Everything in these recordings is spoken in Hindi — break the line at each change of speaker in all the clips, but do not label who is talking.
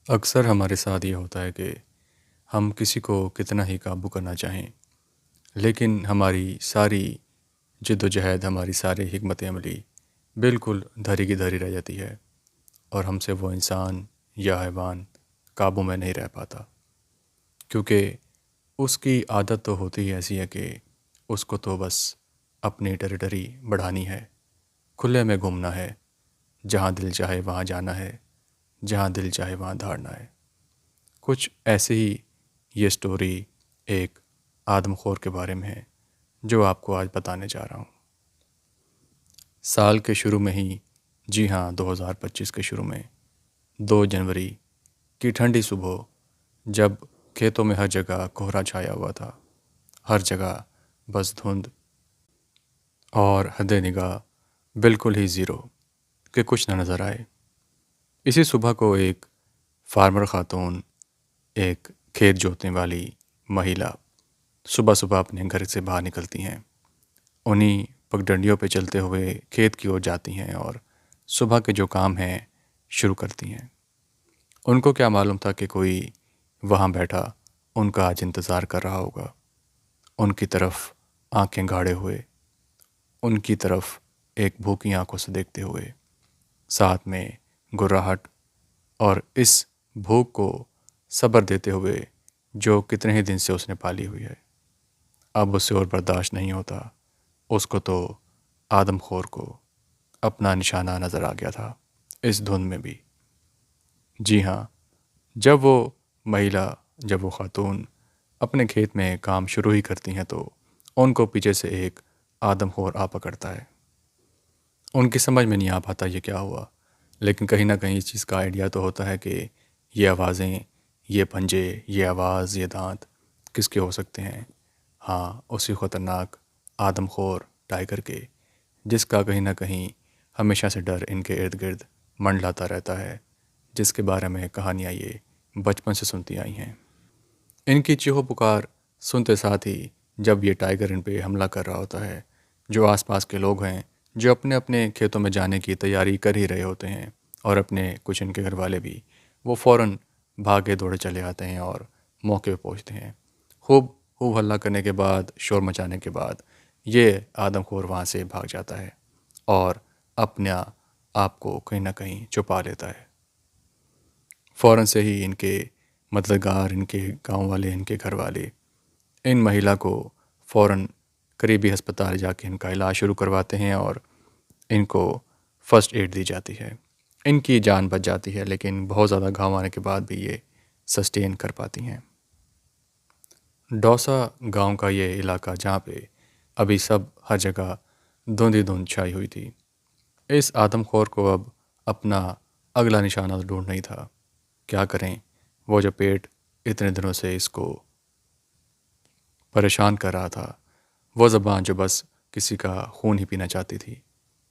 अक्सर हमारे साथ ये होता है कि हम किसी को कितना ही काबू करना चाहें, लेकिन हमारी सारी जिद्दोजहद, हमारी सारी हिकमत अमली बिल्कुल धरी की धरी रह जाती है और हमसे वो इंसान या हैवान काबू में नहीं रह पाता। क्योंकि उसकी आदत तो होती ही ऐसी है कि उसको तो बस अपनी टेरिटरी बढ़ानी है, खुले में घूमना है, जहाँ दिल चाहे वहाँ जाना है, जहाँ दिल चाहे वहाँ धाड़ना है। कुछ ऐसे ही ये स्टोरी एक आदमखोर के बारे में है जो आपको आज बताने जा रहा हूँ। साल के शुरू में ही, जी हाँ, 2025 के शुरू में 2 जनवरी की ठंडी सुबह, जब खेतों में हर जगह कोहरा छाया हुआ था, हर जगह बस धुंध और हद निगाह बिल्कुल ही ज़ीरो, कि कुछ न नज़र आए। इसी सुबह को एक फार्मर खातून, एक खेत जोतने वाली महिला सुबह सुबह अपने घर से बाहर निकलती हैं। उन्हीं पगडंडियों पे चलते हुए खेत की ओर जाती हैं और सुबह के जो काम हैं शुरू करती हैं। उनको क्या मालूम था कि कोई वहाँ बैठा उनका आज इंतज़ार कर रहा होगा, उनकी तरफ आंखें गाड़े हुए, उनकी तरफ एक भूखी आंखों से देखते हुए, साथ में गुर्राहट और इस भूख को सब्र देते हुए जो कितने ही दिन से उसने पाली हुई है। अब उससे और बर्दाश्त नहीं होता। उसको तो आदमखोर को अपना निशाना नज़र आ गया था, इस धुंध में भी। जी हाँ, जब वो महिला, जब वो खातून अपने खेत में काम शुरू ही करती हैं तो उनको पीछे से एक आदमखोर आ पकड़ता है। उनकी समझ में नहीं आ पाता ये क्या हुआ, लेकिन कहीं ना कहीं इस चीज़ का आइडिया तो होता है कि ये आवाज़ें, ये पंजे, ये आवाज़, ये दांत किसके हो सकते हैं। हाँ, उसी ख़तरनाक आदमखोर टाइगर के, जिसका कहीं ना कहीं हमेशा से डर इनके इर्द गिर्द मंडलाता रहता है, जिसके बारे में कहानियाँ ये बचपन से सुनती आई हैं। इनकी चीखों पुकार सुनते साथ ही जब ये टाइगर इन पे हमला कर रहा होता है, जो आसपास के लोग हैं, जो अपने अपने खेतों में जाने की तैयारी कर ही रहे होते हैं, और अपने कुछ इनके घर वाले भी, वो फ़ौरन भागे दौड़े चले आते हैं और मौके पे पहुंचते हैं। खूब खूब हल्ला करने के बाद, शोर मचाने के बाद, ये आदमखोर वहाँ से भाग जाता है और अपने आप को कहीं ना कहीं छुपा लेता है। फ़ौरन से ही इनके मददगार, इनके गांव वाले, इनके घर वाले इन महिला को फ़ौरन करीबी अस्पताल जाके इनका इलाज शुरू करवाते हैं और इनको फ़र्स्ट एड दी जाती है। इनकी जान बच जाती है, लेकिन बहुत ज़्यादा घाव आने के बाद भी ये सस्टेन कर पाती हैं। दौसा गांव का ये इलाका, जहाँ पे अभी सब हर जगह धुंध ही धुंध छाई हुई थी, इस आदमखोर को अब अपना अगला निशाना तो ढूंढना ही था। क्या करें, वो जो पेट इतने दिनों से इसको परेशान कर रहा था, वो ज़बान जो बस किसी का खून ही पीना चाहती थी,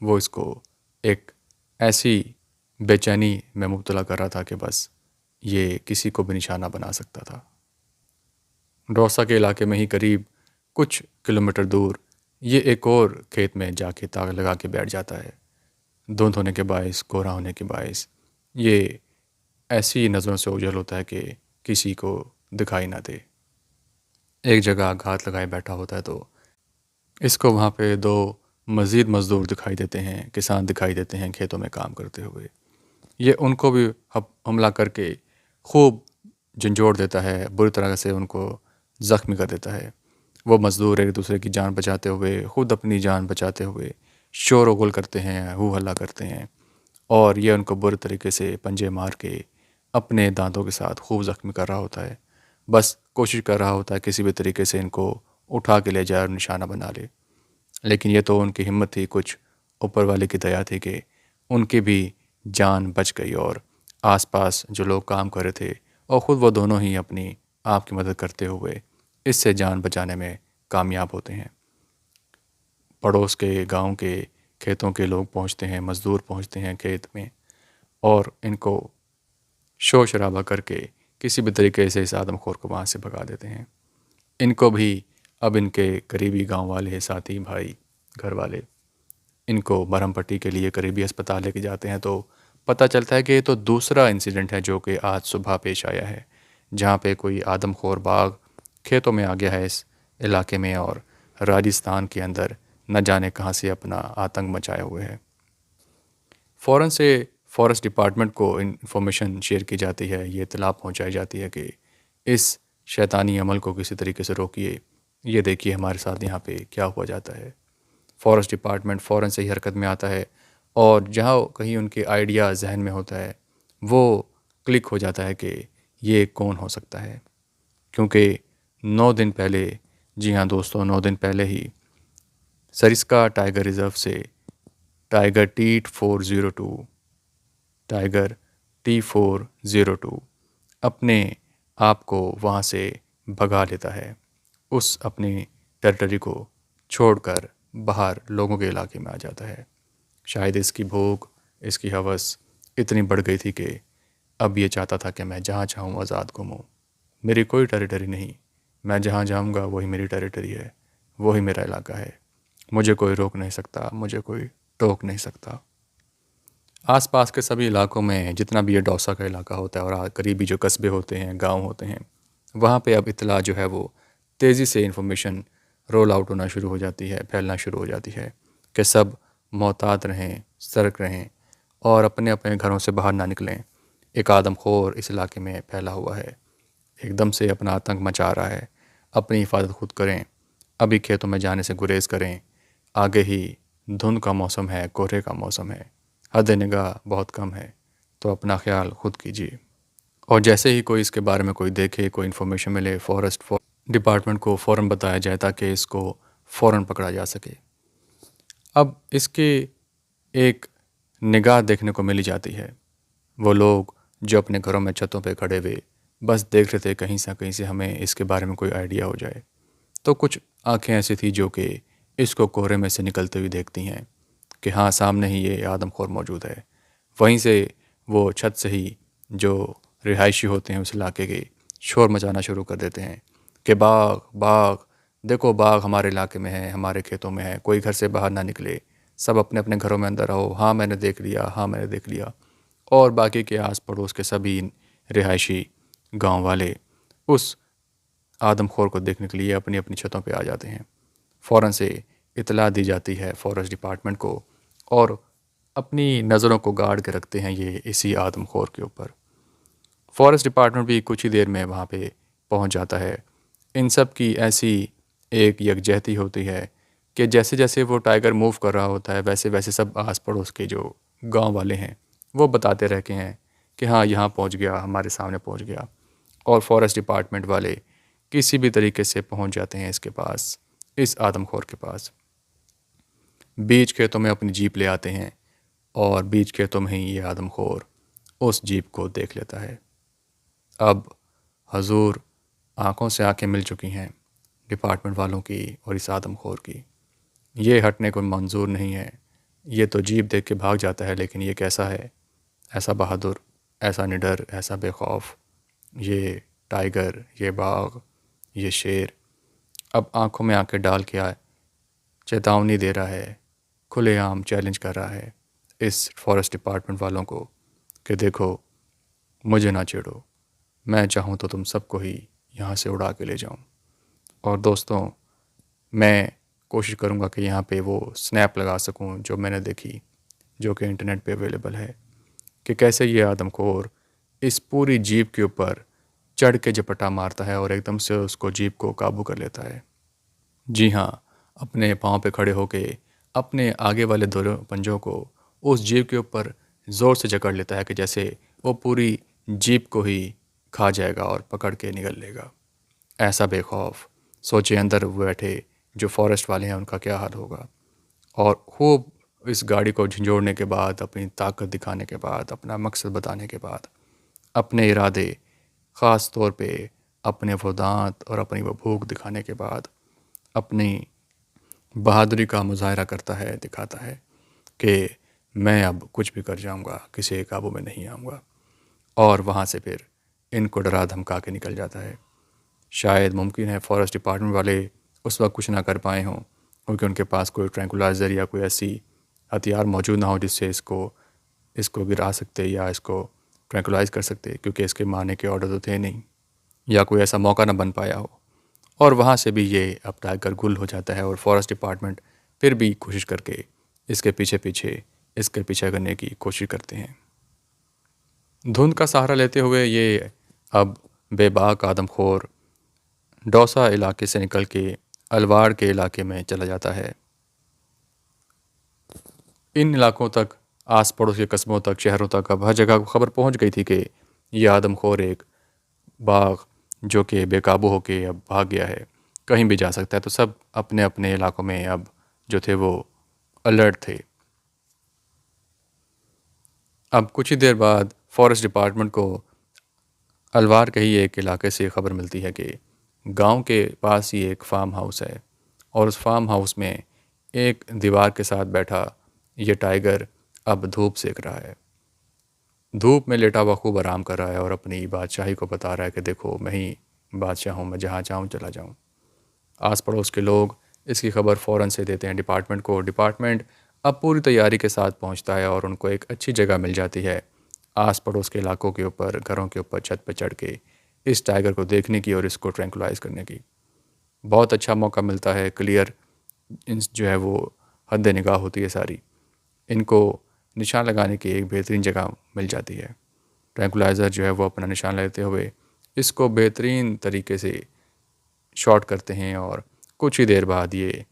वो इसको एक ऐसी बेचैनी में मुब्तला कर रहा था कि बस ये किसी को भी निशाना बना सकता था। दौसा के इलाके में ही करीब कुछ किलोमीटर दूर ये एक और खेत में जाके ताक लगा के बैठ जाता है। धुंध होने के बायस, कोहरा होने के बायस ये ऐसी नज़रों से ओझल होता है कि किसी को दिखाई ना दे। एक जगह घात लगाए बैठा होता है तो इसको वहाँ पे 2 मज़ीद मज़दूर दिखाई देते हैं, किसान दिखाई देते हैं खेतों में काम करते हुए। ये उनको भी हमला करके खूब झंझोड़ देता है, बुरी तरह से उनको ज़ख्मी कर देता है। वो मज़दूर एक दूसरे की जान बचाते हुए, ख़ुद अपनी जान बचाते हुए शोर गुल करते हैं, हू हल्ला करते हैं, और ये उनको बुरे तरीके से पंजे मार के अपने दांतों के साथ खूब ज़ख्मी कर रहा होता है। बस कोशिश कर रहा होता है किसी भी तरीके से इनको उठा के ले जाए और निशाना बना ले। लेकिन ये तो उनकी हिम्मत थी, कुछ ऊपर वाले की दया थी कि उनकी भी जान बच गई और आसपास जो लोग काम कर रहे थे और ख़ुद वो दोनों ही अपनी आप की मदद करते हुए इससे जान बचाने में कामयाब होते हैं। पड़ोस के गांव के खेतों के लोग पहुंचते हैं, मज़दूर पहुंचते हैं खेत में, और इनको शोर शराबा करके किसी भी तरीके से इस आदमखोर को वहाँ से भगा देते हैं। इनको भी अब इनके करीबी गांव वाले, साथी, भाई, घर वाले इनको मरहम पट्टी के लिए करीबी अस्पताल लेके जाते हैं तो पता चलता है कि ये तो दूसरा इंसिडेंट है जो कि आज सुबह पेश आया है, जहाँ पे कोई आदमखोर बाघ खेतों में आ गया है इस इलाके में और राजस्थान के अंदर न जाने कहाँ से अपना आतंक मचाए हुए है। फ़ौरन से फॉरेस्ट डिपार्टमेंट को इंफॉर्मेशन शेयर की जाती है, ये इत्तला पहुंचाई जाती है कि इस शैतानी अमल को किसी तरीके से रोकिए, ये देखिए हमारे साथ यहाँ पे क्या हुआ जाता है। फॉरेस्ट डिपार्टमेंट फ़ौरन से ही हरकत में आता है और जहाँ कहीं उनके आइडिया जहन में होता है वो क्लिक हो जाता है कि ये कौन हो सकता है, क्योंकि 9 दिन पहले, जी हाँ दोस्तों, 9 दिन पहले ही सरिस्का टाइगर रिज़र्व से टाइगर T402 टाइगर T402 अपने आप को वहाँ से भगा लेता है, उस अपनी टेरिटरी को छोड़कर बाहर लोगों के इलाके में आ जाता है। शायद इसकी भूख, इसकी हवस इतनी बढ़ गई थी कि अब ये चाहता था कि मैं जहाँ चाहूँ आज़ाद घूमूँ, मेरी कोई टेरिटरी नहीं, मैं जहाँ जाऊँगा वही मेरी टेरिटरी है, वही मेरा इलाका है, मुझे कोई रोक नहीं सकता, मुझे कोई टोक नहीं सकता। आसपास के सभी इलाकों में जितना भी ये डौसा का इलाका होता है और करीबी जो कस्बे होते हैं, गांव होते हैं, वहाँ पे अब इत्तला जो है वो तेज़ी से इन्फॉर्मेशन रोल आउट होना शुरू हो जाती है, फैलना शुरू हो जाती है कि सब मोहतात रहें, सतर्क रहें और अपने अपने घरों से बाहर ना निकलें। एक आदमखोर इस इलाके में फैला हुआ है, एकदम से अपना आतंक मचा रहा है, अपनी हिफाजत खुद करें, अभी खेतों में जाने से गुरेज करें, आगे ही धुंध का मौसम है, कोहरे का मौसम है, हद निगाह बहुत कम है, तो अपना ख्याल खुद कीजिए। और जैसे ही कोई इसके बारे में कोई देखे, कोई इन्फॉर्मेशन मिले, फॉरेस्ट डिपार्टमेंट को फ़ौरन बताया जाए ताकि इसको फ़ौरन पकड़ा जा सके। अब इसके एक निगाह देखने को मिली जाती है, वो लोग जो अपने घरों में छतों पे खड़े हुए बस देख रहे थे कहीं से हमें इसके बारे में कोई आइडिया हो जाए। तो कुछ आंखें ऐसी थी जो कि इसको कोहरे में से निकलते हुए देखती हैं कि हाँ, सामने ही ये आदमखोर मौजूद है। वहीं से वो छत से ही जो रिहायशी होते हैं उस इलाके के शोर मचाना शुरू कर देते हैं कि बाघ बाघ, देखो बाघ हमारे इलाके में है, हमारे खेतों में है, कोई घर से बाहर ना निकले, सब अपने अपने घरों में अंदर रहो, हाँ मैंने देख लिया, हाँ मैंने देख लिया। और बाकी के आस पड़ोस के सभी रिहायशी गांव वाले उस आदमखोर को देखने के लिए अपनी अपनी छतों पे आ जाते हैं। फ़ौरन से इतला दी जाती है फॉरेस्ट डिपार्टमेंट को और अपनी नज़रों को गाड़ के रखते हैं ये इसी आदमखोर के ऊपर। फॉरेस्ट डिपार्टमेंट भी कुछ ही देर में वहाँ पे पहुँच जाता है। इन सब की ऐसी एक यकजहती होती है कि जैसे जैसे वो टाइगर मूव कर रहा होता है वैसे वैसे सब आस पड़ोस के जो गांव वाले हैं वो बताते रहते हैं कि हाँ यहाँ पहुँच गया, हमारे सामने पहुँच गया। और फॉरेस्ट डिपार्टमेंट वाले किसी भी तरीके से पहुँच जाते हैं इसके पास, इस आदमखोर के पास। बीच खेतों में अपनी जीप ले आते हैं और बीच खेतों में ही ये आदमखोर उस जीप को देख लेता है। अब हजूर आंखों से आंखें मिल चुकी हैं डिपार्टमेंट वालों की और इस आदमखोर की। ये हटने को मंजूर नहीं है, ये तो जीप देख के भाग जाता है, लेकिन ये कैसा है, ऐसा बहादुर, ऐसा निडर, ऐसा बेखौफ, ये टाइगर, ये बाघ, ये शेर अब आंखों में आंखें डाल के आए चेतावनी दे रहा है, खुलेआम चैलेंज कर रहा है इस फॉरेस्ट डिपार्टमेंट वालों को कि देखो मुझे ना छेड़ो, मैं चाहूँ तो तुम सबको ही यहाँ से उड़ा के ले जाऊँ। और दोस्तों, मैं कोशिश करूँगा कि यहाँ पे वो स्नैप लगा सकूँ जो मैंने देखी, जो कि इंटरनेट पे अवेलेबल है, कि कैसे ये आदमखोर इस पूरी जीप के ऊपर चढ़ के झपटा मारता है और एकदम से उसको जीप को काबू कर लेता है। जी हाँ, अपने पाँव पे खड़े होके अपने आगे वाले दोनों पंजों को उस जीप के ऊपर ज़ोर से जकड़ लेता है कि जैसे वो पूरी जीप को ही खा जाएगा और पकड़ के निगल लेगा। ऐसा बेखौफ, सोचे अंदर बैठे जो फॉरेस्ट वाले हैं उनका क्या हाल होगा। और खूब इस गाड़ी को झंझोड़ने के बाद, अपनी ताकत दिखाने के बाद, अपना मकसद बताने के बाद, अपने इरादे, ख़ास तौर पे अपने वो दांत और अपनी वो भूख दिखाने के बाद अपनी बहादुरी का मुजाहरा करता है, दिखाता है कि मैं अब कुछ भी कर जाऊंगा, किसी के काबू में नहीं आऊँगा। और वहाँ से फिर इनको डरा धमका के निकल जाता है। शायद मुमकिन है फॉरेस्ट डिपार्टमेंट वाले उस वक्त कुछ ना कर पाए हों, क्योंकि उनके पास कोई ट्रैंकुलाइज़र या कोई ऐसी हथियार मौजूद ना हो जिससे इसको इसको गिरा सकते या इसको ट्रैंकुलाइज कर सकते, क्योंकि इसके मारने के ऑर्डर तो थे नहीं या कोई ऐसा मौका ना बन पाया हो। और वहाँ से भी ये अब टाइगर गुल हो जाता है और फॉरेस्ट डिपार्टमेंट फिर भी कोशिश करके इसके पीछे करने की कोशिश करते हैं। धुंध का सहारा लेते हुए ये अब बेबाक आदमखोर डौसा इलाके से निकल के अलवार के इलाके में चला जाता है। इन इलाकों तक, आस पड़ोस के कस्बों तक, शहरों तक अब हर जगह खबर पहुंच गई थी कि ये आदमखोर एक बाघ जो कि बेकाबू होके अब भाग गया है, कहीं भी जा सकता है। तो सब अपने अपने इलाकों में अब जो थे वो अलर्ट थे। अब कुछ ही देर बाद फॉरेस्ट डिपार्टमेंट को अलवार के ही एक इलाके से खबर मिलती है कि गांव के पास ही एक फार्म हाउस है और उस फार्म हाउस में एक दीवार के साथ बैठा ये टाइगर अब धूप सेक रहा है। धूप में लेटा हुआ खूब आराम कर रहा है और अपनी बादशाही को बता रहा है कि देखो, मैं ही बादशाह हूँ, मैं जहाँ चाहूँ चला जाऊँ। आस पड़ोस के लोग इसकी खबर फ़ौरन से देते हैं डिपार्टमेंट को। डिपार्टमेंट अब पूरी तैयारी के साथ पहुँचता है और उनको एक अच्छी जगह मिल जाती है आस पड़ोस के इलाकों के ऊपर, घरों के ऊपर छत पर चढ़ के इस टाइगर को देखने की और इसको ट्रैंकुलाइज करने की। बहुत अच्छा मौका मिलता है। क्लियर जो है वो हद निगाह होती है सारी, इनको निशान लगाने की एक बेहतरीन जगह मिल जाती है। ट्रैंकुलाइज़र जो है वो अपना निशान लेते हुए इसको बेहतरीन तरीके से शॉट करते हैं और कुछ ही देर बाद ये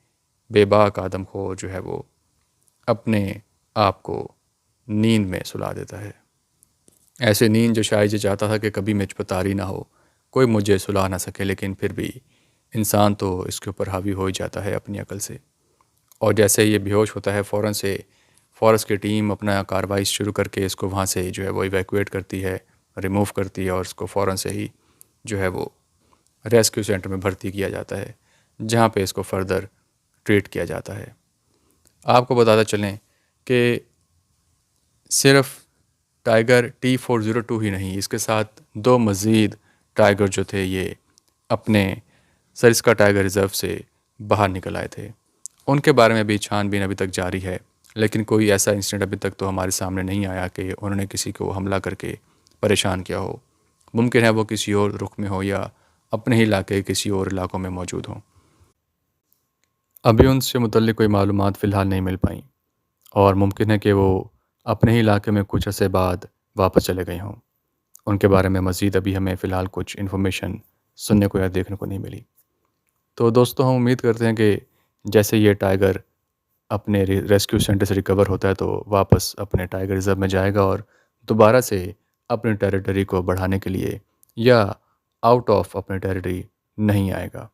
बेबाक आदमखोर जो है वो अपने आप को नींद में सुला देता है। ऐसे नींद जो शायद ये चाहता था कि कभी मुझ पर तारी ना हो, कोई मुझे सुला ना सके, लेकिन फिर भी इंसान तो इसके ऊपर हावी हो ही जाता है अपनी अकल से। और जैसे ये बेहोश होता है, फ़ौरन से फॉरेस्ट की टीम अपना कार्रवाई शुरू करके इसको वहाँ से जो है वो इवैक्यूएट करती है, रिमूव करती है और उसको फ़ौरन से ही जो है वो रेस्क्यू सेंटर में भर्ती किया जाता है, जहाँ पे इसको फर्दर ट्रीट किया जाता है। आपको बताते चलें कि सिर्फ टाइगर T402 ही नहीं, इसके साथ दो मज़ीद टाइगर जो थे ये अपने सरिस्का टाइगर रिज़र्व से बाहर निकल आए थे। उनके बारे में भी छानबीन अभी तक जारी है, लेकिन कोई ऐसा इंसिडेंट अभी तक तो हमारे सामने नहीं आया कि उन्होंने किसी को हमला करके परेशान किया हो। मुमकिन है वो किसी और रुख में हो या अपने ही इलाके के किसी और इलाकों में मौजूद हों। अभी उनसे मुतल्लिक़ कोई मालूमात फ़िलहाल नहीं मिल पाई और मुमकिन है कि वो अपने ही इलाके में कुछ अर्से बाद वापस चले गए हों। उनके बारे में मज़ीद अभी हमें फ़िलहाल कुछ इन्फॉर्मेशन सुनने को या देखने को नहीं मिली। तो दोस्तों, हम उम्मीद करते हैं कि जैसे ये टाइगर अपने रेस्क्यू सेंटर से रिकवर होता है तो वापस अपने टाइगर रिज़र्व में जाएगा और दोबारा से अपनी टेरिटरी को बढ़ाने के लिए या आउट ऑफ अपने टेरिटरी नहीं आएगा,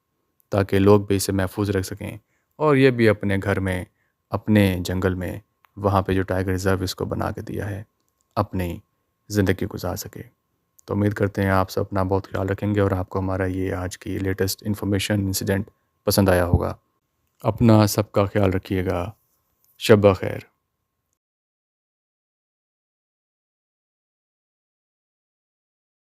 ताकि लोग भी इसे महफूज रख सकें और ये भी अपने घर में, अपने जंगल में, वहाँ पे जो टाइगर रिज़र्व इसको बना के दिया है, अपनी ज़िंदगी गुजार सके। तो उम्मीद करते हैं आप सब अपना बहुत ख्याल रखेंगे और आपको हमारा ये आज की लेटेस्ट इन्फॉर्मेशन इंसिडेंट पसंद आया होगा। अपना सबका ख्याल रखिएगा। शब ब खैर।